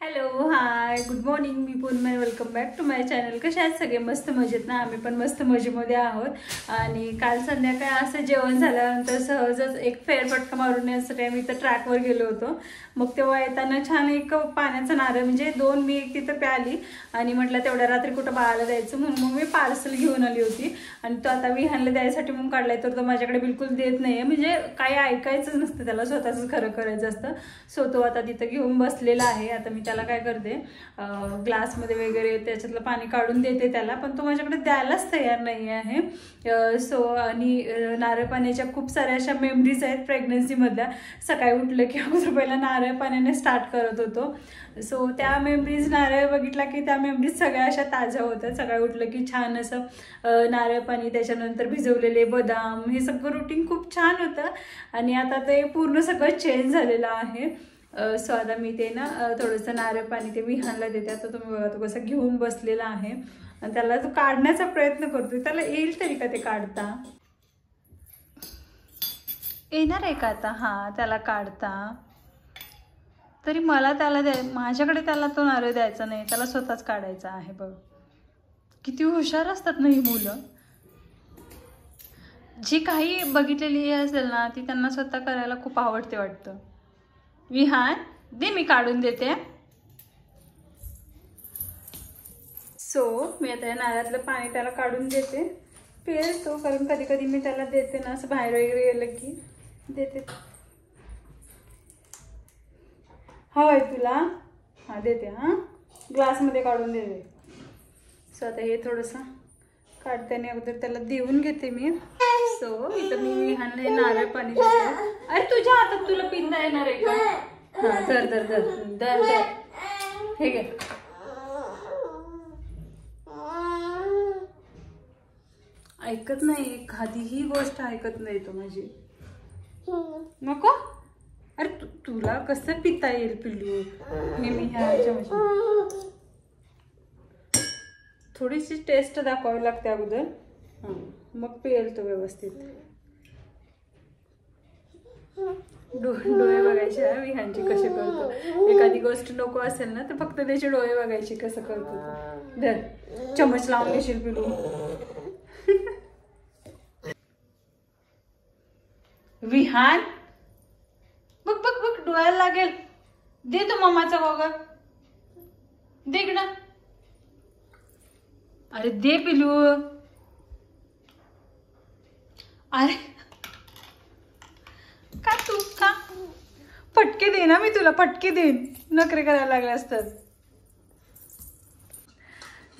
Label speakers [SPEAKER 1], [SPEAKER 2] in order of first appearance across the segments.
[SPEAKER 1] Hello hi good morning. मी पूर्ण welcome back to my channel. कसे आहेत सगळे? मस्त मजेत ना? आम्ही पण मस्त मजेमध्ये आहोत. आणि काल संध्याकाळी असं जेवण झाल्यानंतर सहजच एक फेरफटका मारून येण्यासाठी आम्ही इथं ट्रॅकवर गेलो होतो. मग तेव्हा येताना छान एक पाण्याचा नारळ म्हणजे दोन मी एक तिथं प्याली आणि म्हटलं तेवढ्या रात्री कुठं बाळाला द्यायचं म्हणून मग मी पार्सल घेऊन आली होती. आणि तो आता विहानला द्यायसाठी म्हणून काढलाय तर तो माझ्याकडे बिलकुल देत नाहीये. म्हणजे काही ऐकायचं नसतं त्याला, स्वतःच खरं करायचं असतं. सो तो आता तिथं घेऊन बसलेला आहे. आता मी त्याला काय करते, ग्लासमध्ये वगैरे त्याच्यातलं पाणी काढून देते त्याला, पण तो माझ्याकडे द्यायलाच तयार नाही आहे. सो आणि नारळ पाण्याच्या खूप साऱ्या अशा मेमरीज आहेत प्रेग्नन्सीमधल्या. सकाळी उठलं की अगोदर पहिला नारळ पाण्याने स्टार्ट करत होतो. सो त्या मेमरीज नारळ बघितला की त्या मेमरीज सगळ्या अशा ताज्या होत्या. सकाळी उठलं की छान असं नारळ पाणी, त्याच्यानंतर भिजवलेले बदाम, हे सगळं रुटीन खूप छान होतं. आणि आता ते पूर्ण सगळं चेंज झालेलं आहे. सो आता मी ते ना थोडंसं नारळ पाणी ते विहानला देते. आता तुम्ही बघा तो कसं घेऊन बसलेला आहे आणि त्याला तो काढण्याचा प्रयत्न करतोय. त्याला येईल तरी का ते काढता? येणार आहे का आता? हां, त्याला काढता. तरी मला त्याला माझ्याकडे त्याला तो नारळ द्यायचा नाही, त्याला स्वतःच काढायचा आहे. बघ किती हुशार असतात ना ही मुलं. जी काही बघितलेली असेल ना ती त्यांना स्वतः करायला खूप आवडते वाटतं. विहान दे, मी काढून देते. सो मी आता या नारळातलं पाणी त्याला काढून देते. पिळेल तो, कारण कधी कधी मी त्याला देते ना असं बाहेर वगैरे गेलं की देते. हवंय तुला? हां देते. हां ग्लासमध्ये काढून देते. सो आता हे थोडंसं काढताना अगोदर त्याला देऊन घेते मी. सो इथं मी विहानला नारळ पाणी देते. अरे तुझ्या हातात तुला पिंदा येणार आहे का? हां धर धर धर धर धर, हे घे. ऐकत नाही, एखादीही गोष्ट ऐकत नाही तो माझी. नको. अरे तुला कसं पिता येईल पिल्लू? हे मी ह्या थोडीशी टेस्ट दाखवावी लागते अगोदर, मग पिळेल तो व्यवस्थित. डोळे बघायचे विहानची कसे करतो. एखादी गोष्ट नको असेल ना तर फक्त त्याचे डोळे बघायचे कसं करतो. धर, चमच लावून घेशील पिलू. विहान बघ बघ बघ, डोळ्याला लागेल. दे तो मम्माचा गोगा, दे ना. अरे दे पिलू. अरे का तू का फटके दे ना, मी तुला फटके देईन नखरे करायला लागले असतात.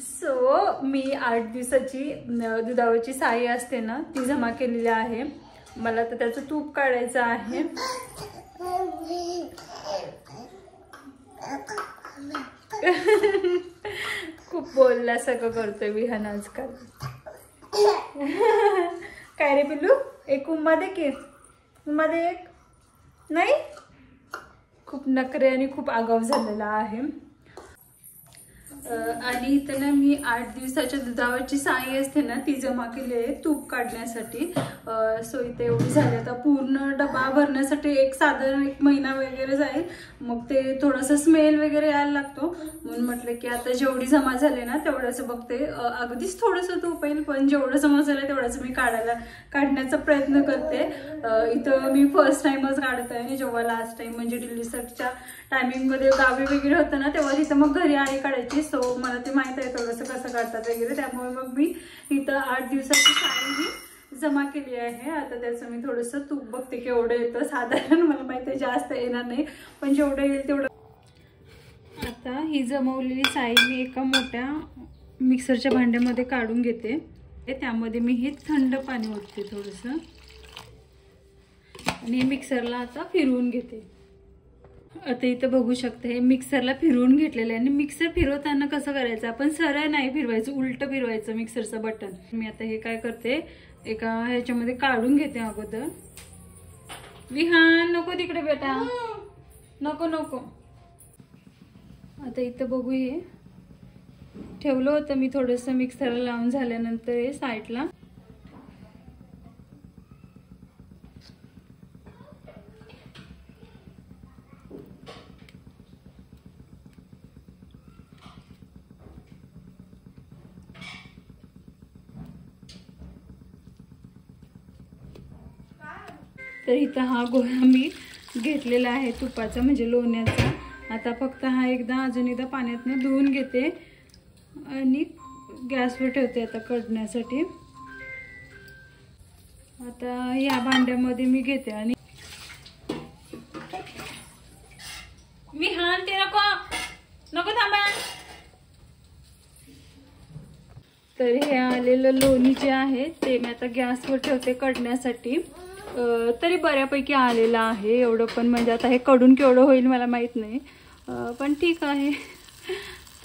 [SPEAKER 1] सो मी 8 दिवसाची दुधावरची साई असते ना ती जमा केलेली आहे. मला तर त्याचं तूप काढायचं आहे. खूप बोलल्यासारखं करतोय विहान आजकाल. काय रे पिल्लू, एक उम्मा दे की. उम्मा दे एक. नाही, खूप नखरे आणि खूप आगाऊ झालेला आहे. आणि इथं ना मी 8 दिवसाच्या दुधावरची साई असते ना ती जमा केली आहे तूप काढण्यासाठी. सो इथे एवढी झाली. आता पूर्ण डबा भरण्यासाठी एक साधारण 1 महिना वगैरे जाईल. मग ते थोडंसं स्मेल वगैरे यायला लागतो, म्हणून म्हटलं की आता जेवढी जमा झाली ना तेवढंच बघते. अगदीच थोडंसं तूप येईल, पण जेवढं जमा झालं तेवढंच मी काढण्याचा प्रयत्न करते. इथं मी फर्स्ट टाइमच काढत आहे. जेव्हा लास्ट टाइम म्हणजे डिलिव्हरीच्या टायमिंगमध्ये गावी वगैरे होतं ना तेव्हा तिथं मग घरी आई काढायची. सो मला ते माहित आहे थोडंसं कसं काढतात वगैरे, त्यामुळे मग मी इथं 8 दिवसाची साडी ही जमा केली आहे. आता त्याचं मी थोडंसं तूप बघते केवढं येतं. साधारण मला माहिती आहे जास्त येणार नाही, पण जेवढं येईल तेवढं. आता ही जमवलेली साई मी एका मोठ्या मिक्सरच्या भांड्यामध्ये काढून घेते. त्यामध्ये मी हे थंड पाणी ओतते थोडंसं आणि मिक्सरला आता फिरवून घेते. आता इथं बघू शकता हे मिक्सरला फिरवून घेतलेलं आहे. आणि मिक्सर फिरवताना कसं करायचं, आपण सरळ नाही फिरवायचं, उलट फिरवायचं मिक्सरचं बटन. मी आता हे काय करते, एका ह्याच्यामध्ये काढून घेते अगोदर. विहान नको तिकडे बेटा, नको नको. आता इथं बघू, हे ठेवलं होतं मी थोडंसं मिक्सरला लावून झाल्यानंतर हे साईडला. तर इथं हा गोळा मी घेतलेला आहे तुपाचा, म्हणजे लोण्याचा. आता फक्त हा अजून एकदा पाण्यातनं धुवून घेते आणि गॅसवर ठेवते आता कडण्यासाठी. आता या भांड्यामध्ये मी घेते आणि विहान ते नको थांबा. तर हे आलेलं लोणी जे आहे ते मी आता गॅसवर ठेवते कडण्यासाठी. तरी बऱ्यापैकी आलेलं आहे, एवढं पण म्हणजे आता हे कडून केवढं होईल मला माहीत नाही, पण ठीक आहे.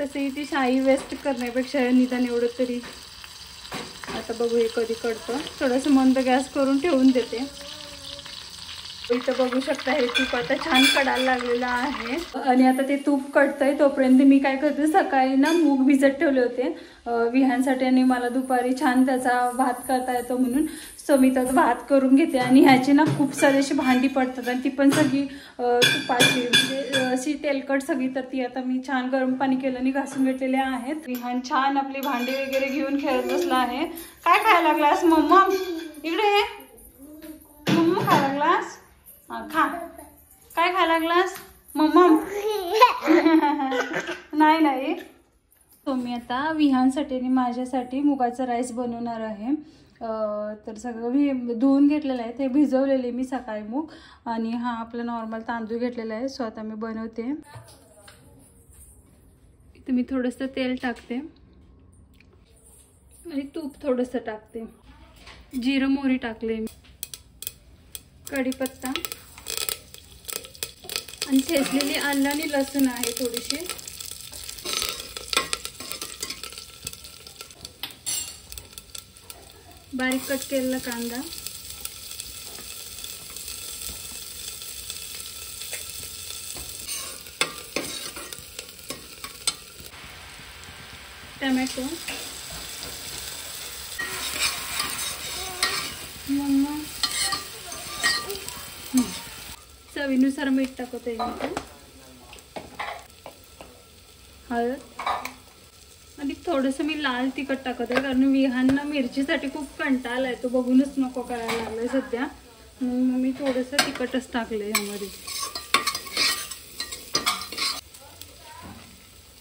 [SPEAKER 1] तसंही ती शाई वेस्ट करण्यापेक्षा निदान एवढं तरी. आता बघू हे कधी कडतं. थोडंसं मंद गॅस करून ठेवून देते. इथं बघू शकता हे तूप आता छान कडायला लागलेलं आहे. आणि आता ते तूप कढतंय तोपर्यंत मी काय करते, सकाळी ना मूग भिजत ठेवले होते विहांसाठी, आणि मला दुपारी छान त्याचा भात करता येतो म्हणून. सो मी त्याचा भात करून घेते. आणि ह्याची ना खूप सारी अशी भांडी पडतात आणि ती पण सगळी तुपाची, म्हणजे अशी तेलकट सगळी. तर ती आता मी छान गरम पाणी केलं आणि घासून घेतलेले आहेत. विहान छान आपली भांडी वगैरे घेऊन खेळत बसला आहे. काय खायला लागलास मम्मा? इकडे हे मम्मा खायला लागलास? खा. काय खायला लागलास मम्मा? नाही. तो मी आता विहानसाठी आणि माझ्यासाठी मुगाचा राईस बनवणार आहे. तर सगळं धुवून घेतलेलं आहे, ते भिजवलेले मी सकाळी मूग. आणि हा आपला नॉर्मल तांदूळ घेतलेला आहे. सो आता मी बनवते. इथे मी थोडंसं तेल टाकते आणि तूप थोडंसं टाकते. जिरं मोहरी टाकले, कढीपत्ता आणि ठेचलेली आलं आणि लसूण आहे थोडीशी. बारीक कट केलेला कांदा, टमॅटो, चवीनुसार मीठ टाकते, हळद आणि थोडंसं मी लाल तिखट टाकत आहे, कारण विहांना मिरचीसाठी खूप कंटाळा आहे. तो बघूनच नको करायला लागलाय सध्या. मी थोडंसं तिखटच टाकलंय यामध्ये.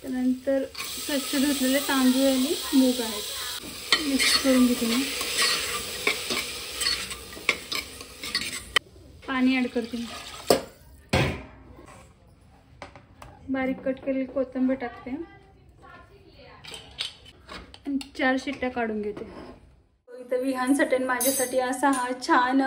[SPEAKER 1] त्यानंतर स्वच्छ धुतलेले तांदूळ आणि मूग आहेत, मिक्स करून घेते मी. पाणी ॲड करते. बारीक कट केलेली कोथिंबीर टाकते आणि 4 शिट्ट्या काढून घेते. इथं विहानसाठी आणि माझ्यासाठी असा हा छान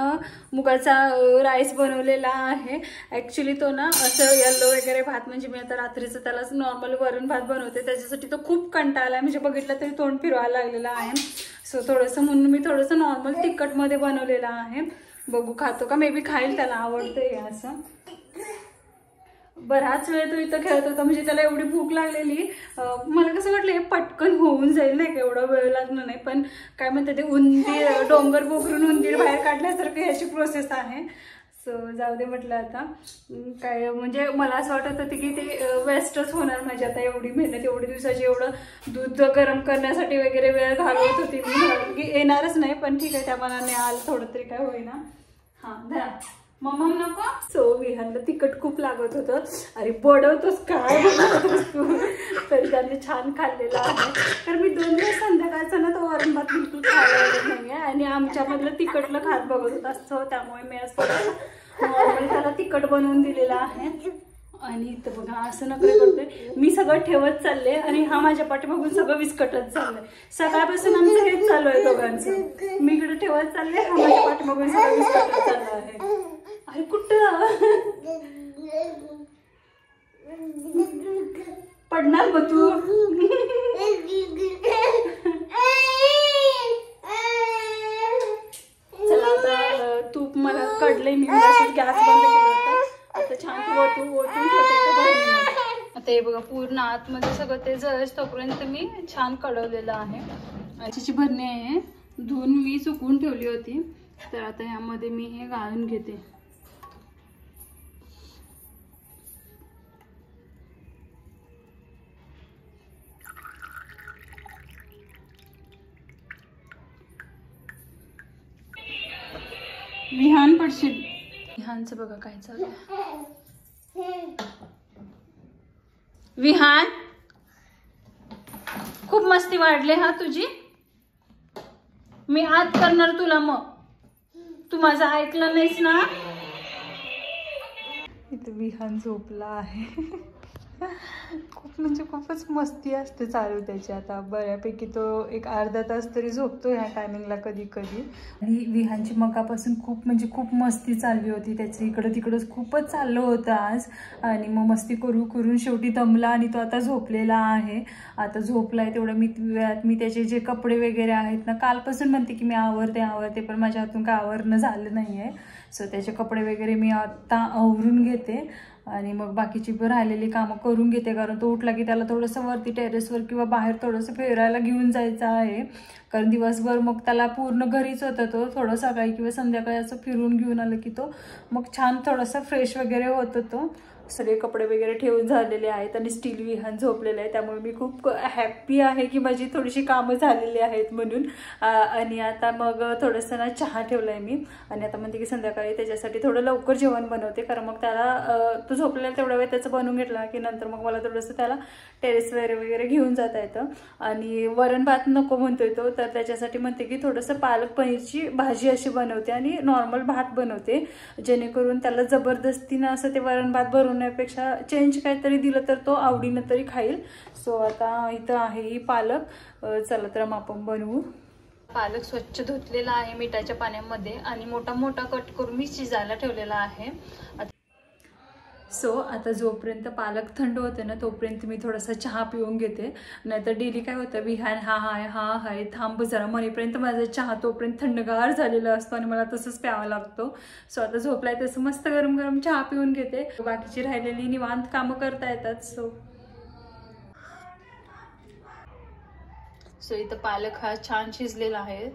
[SPEAKER 1] मुगाचा राईस बनवलेला आहे. ॲक्च्युली तो ना असं येल्लो वगैरे भात, म्हणजे मी आता रात्रीचं त्यालाच नॉर्मल वरण भात बनवते, त्याच्यासाठी तो खूप कंटाळा आहे, म्हणजे बघितलं तरी तोंड फिरवायला लागलेला आहे. सो थोडंसं म्हणून मी थोडंसं नॉर्मल तिखटमध्ये बनवलेलं आहे. बघू खातो का, मे बी खाईल, त्याला आवडतंय असं. बराच वेळ तो इथं खेळत होता, म्हणजे त्याला एवढी भूक लागलेली. मला कसं वाटलं हे पटकन होऊन जाईल नाही का, एवढा वेळ लागणार नाही. पण काय म्हणते ते उंदीर, डोंगर पोखरून उंदीर बाहेर काढल्यासारखं ह्याची प्रोसेस आहे. सो जाऊ दे म्हटलं. आता काय म्हणजे मला असं वाटत होतं की ते वेस्टच होणार माझी आता एवढी मेहनत, एवढी दिवसाची, एवढं दूध गरम करण्यासाठी वगैरे वेळ घालवत होती मी, येणारच नाही. पण ठीक आहे, त्या मनाने आलं थोडं तरी काय होईना. हां धरा मम्मा नको. सो विहानला तिखट खूप लागत होतं. अरे बडवतोस काय बनवतोस तू. तरी त्याने छान खाल्लेलं आहे. तर मी 2 दिवस संध्याकाळचा ना तो वरण भात बिलकुल खायला लागत नाही आहे, आणि आमच्यामधलं तिखटलं खात बघत होत असतं, त्यामुळे मी असं नॉर्मल त्याला तिखट बनवून दिलेलं आहे. आणि इथं बघा असं नखरे करतोय, मी सगळं ठेवत चालले आणि हा माझ्या पाठीमागून सगळं विस्कटत चाललंय. सकाळपासून आमचं हेच चालू आहे दोघांचं. मी इकडे ठेवत चालले, हा माझ्या पाठीमागून सगळं विस्कटत चाललं आहे. अरे कुठं पडणार मग तू. चला आता तूप मला कडलंय, मी गॅस बंद केला होता. आता छान ओतून ठेवते. आता हे बघा पूर्ण आतमध्ये सगळं ते जळस तोपर्यंत मी छान कडवलेलं आहे. याची भरणी आहे, धुवून मी सुकवून ठेवली होती. तर आता यामध्ये मी हे घालून घेते. विहान पडशील. विहानचं बघा काय चालू आहे. विहान खूप मस्ती वाढले हा तुझी. मी आत करणार तुला, मग तू माझं ऐकलं नाहीस ना. इथं विहान झोपला आहे. खूप म्हणजे खूपच मस्ती असते चालू त्याची. आता बऱ्यापैकी तो एक अर्धा तास तरी झोपतो ह्या टायमिंगला कधी कधी. आणि विहानची मगापासून खूप म्हणजे खूप मस्ती चालली होती त्याची. इकडं तिकडं खूपच चाललं होतं आज. आणि मग मस्ती करून शेवटी दमला आणि तो आता झोपलेला आहे. आता झोपलाय तेवढं मी त्याचे जे कपडे वगैरे आहेत ना, कालपासून म्हणते की मी आवरते पण माझ्या हातून काय आवरणं झालं नाही आहे. सो त्याचे कपडे वगैरे मी आता आवरून घेते आणि मग बाकीची राहिलेली कामं करून घेते. कारण तो उठला की त्याला थोडंसं वरती टेरेसवर किंवा बाहेर थोडंसं फिरायला घेऊन जायचं आहे. कारण दिवसभर मग त्याला पूर्ण घरीच होता तो. थोडं सकाळी किंवा संध्याकाळी असं फिरून घेऊन आलं की तो मग छान थोडंसं फ्रेश वगैरे होतो तो. सगळे कपडे वगैरे ठेवून झालेले आहेत आणि स्टील विहान झोपलेलं आहे. त्यामुळे मी खूप हॅप्पी आहे की माझी थोडीशी कामं झालेली आहेत म्हणून. आणि आता मग थोडंसं ना चहा ठेवला आहे मी. आणि आता म्हणते की संध्याकाळी त्याच्यासाठी थोडं लवकर जेवण बनवते. कारण मग त्याला तो झोपलेला तेवढा वेळ त्याचं बनवून घेतला की नंतर मग मला थोडंसं त्याला टेरेसवर वगैरे घेऊन जाता येतं. आणि वरण भात नको म्हणतोय तो, तर त्याच्यासाठी म्हणते की थोडंसं पालक पनीरची भाजी अशी बनवते आणि नॉर्मल भात बनवते. जेणेकरून त्याला जबरदस्तीनं असं ते वरण भात बनवण्यापेक्षा चेंज काहीतरी दिलं तर तो आवडीनं तरी खाईल. सो आता इथं आहे ही पालक. चला तर मग आपण बनवू. पालक स्वच्छ धुतलेला आहे मिठाच्या पाण्यामध्ये आणि मोठा मोठा कट करून मी शिजायला ठेवलेला आहे. सो आता जोपर्यंत पालक थंड होते ना तोपर्यंत मी थोडासा चहा पिऊन घेते. नाहीतर डेली काय होतं, विहान हा हाय थांब जरा म्हणेपर्यंत माझा चहा तोपर्यंत थंडगार झालेला असतो आणि मला तसंच प्यावा लागतो. सो आता झोपलाय तसं मस्त गरम गरम चहा पिऊन घेते. बाकीची राहिलेली निवांत कामं करता येतात. सो इथं पालक हा छान शिजलेला आहे.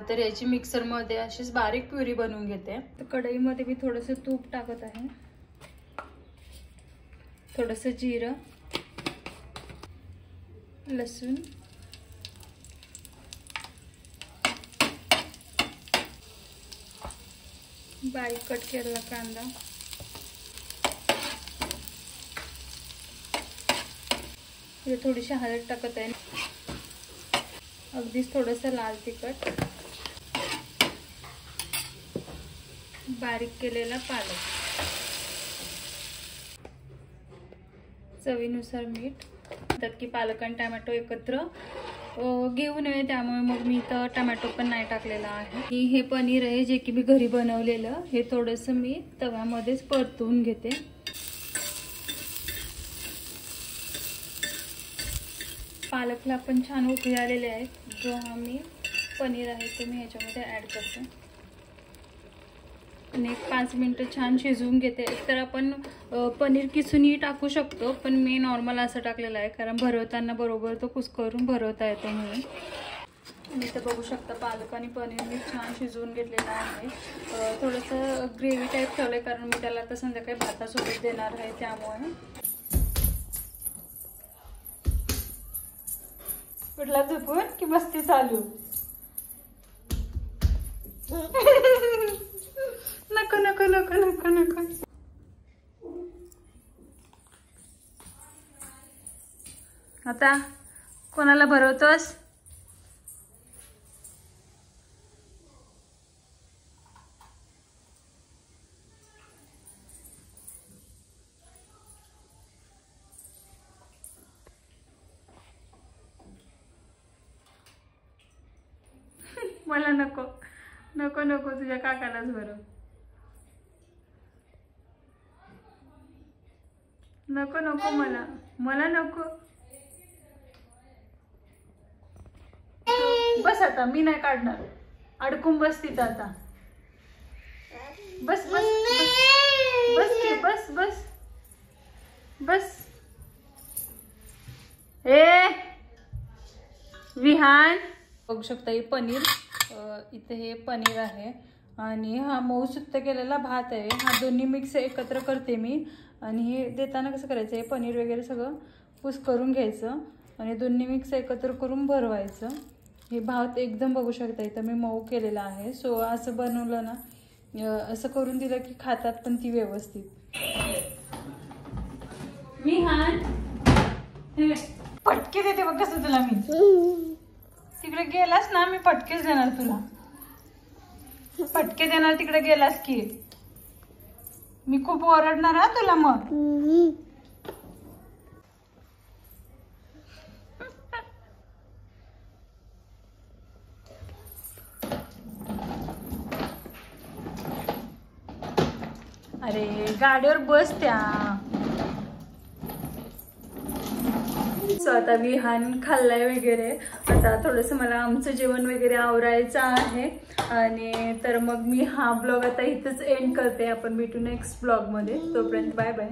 [SPEAKER 1] तर याची मिक्सरमध्ये अशीच बारीक प्युरी बनवून घेते. तर कढईमध्ये मी थोडंसं तूप टाकत आहे, थोडंसं जिरं, लसूण, बारीक कट केलेला कांदा, हे थोडीशी हळद टाकत आहे, अगदीच थोडंसं लाल तिखट, बारीक केलेला पालक, चवीनुसार मीठ. त्यात की पालक आणि टोमॅटो एकत्र घेऊ नये त्यामुळे मग मी इथं टोमॅटो पण नाही टाकलेला आहे. हे पनीर आहे जे की मी घरी बनवलेलं. हे थोडंसं मी तव्यामध्येच परतवून घेते. पालकला पण छान उकळी आलेले आहेत. जो हा मी पनीर आहे तो मी ह्याच्यामध्ये ॲड करते आणि 5 मिनिटं छान शिजवून घेते. एकतर आपण पनीर किसूनही टाकू शकतो, पण मी नॉर्मल असं टाकलेलं आहे कारण भरवताना बरोबर तो कुस्करून भरवता येतो म्हणून. मी तर बघू शकता पालक आणि पनीर मी छान शिजवून घेतलेलं आहे. थोडंसं ग्रेव्ही टाईप ठेवलं आहे कारण मी त्याला आता संध्याकाळी भातासोबत देणार आहे त्यामुळे. कुठला झोपून की मस्ती चालू? नको नको नको नको नको. आता कोणाला भरवतोस? मला नको नको नको, तुझ्या काकालाच भरव. नको नको मला नको. बस आता मी नाही काढणार. अडकून बस तिथं आता. बस बस बस की बस बस बस. ए विहान बघू शकता हे पनीर. इथे हे पनीर आहे आणि हा मऊ सुट्ट केलेला भात आहे. हा दोन्ही मिक्स एकत्र करते मी. आणि हे देताना कसं करायचं, हे पनीर वगैरे सगळं पुस करून घ्यायचं आणि दोन्ही मिक्स एकत्र करून भरवायचं. हे भात एकदम बघू शकता इथं मी मऊ केलेला आहे. सो असं बनवलं ना असं करून दिलं की खातात पण ती व्यवस्थित. विहान फटके देते बघ कसं तुला मी. तिकडे गेलास ना मी फटकेच देणार तुला. फटके देणार तिकडे गेलास की. मी खूप ओरडणार हा तुला मग. अरे गाडीवर बस त्या. सो आता विहान खाल्लाय वगैरे. आता थोडंसं मला आमचं जेवण वगैरे आवरायचं आहे आणि तर मग मी हा ब्लॉग आता इथंच एंड करते. आपण भेटू नेक्स्ट ब्लॉग मध्ये. तोपर्यंत बाय बाय.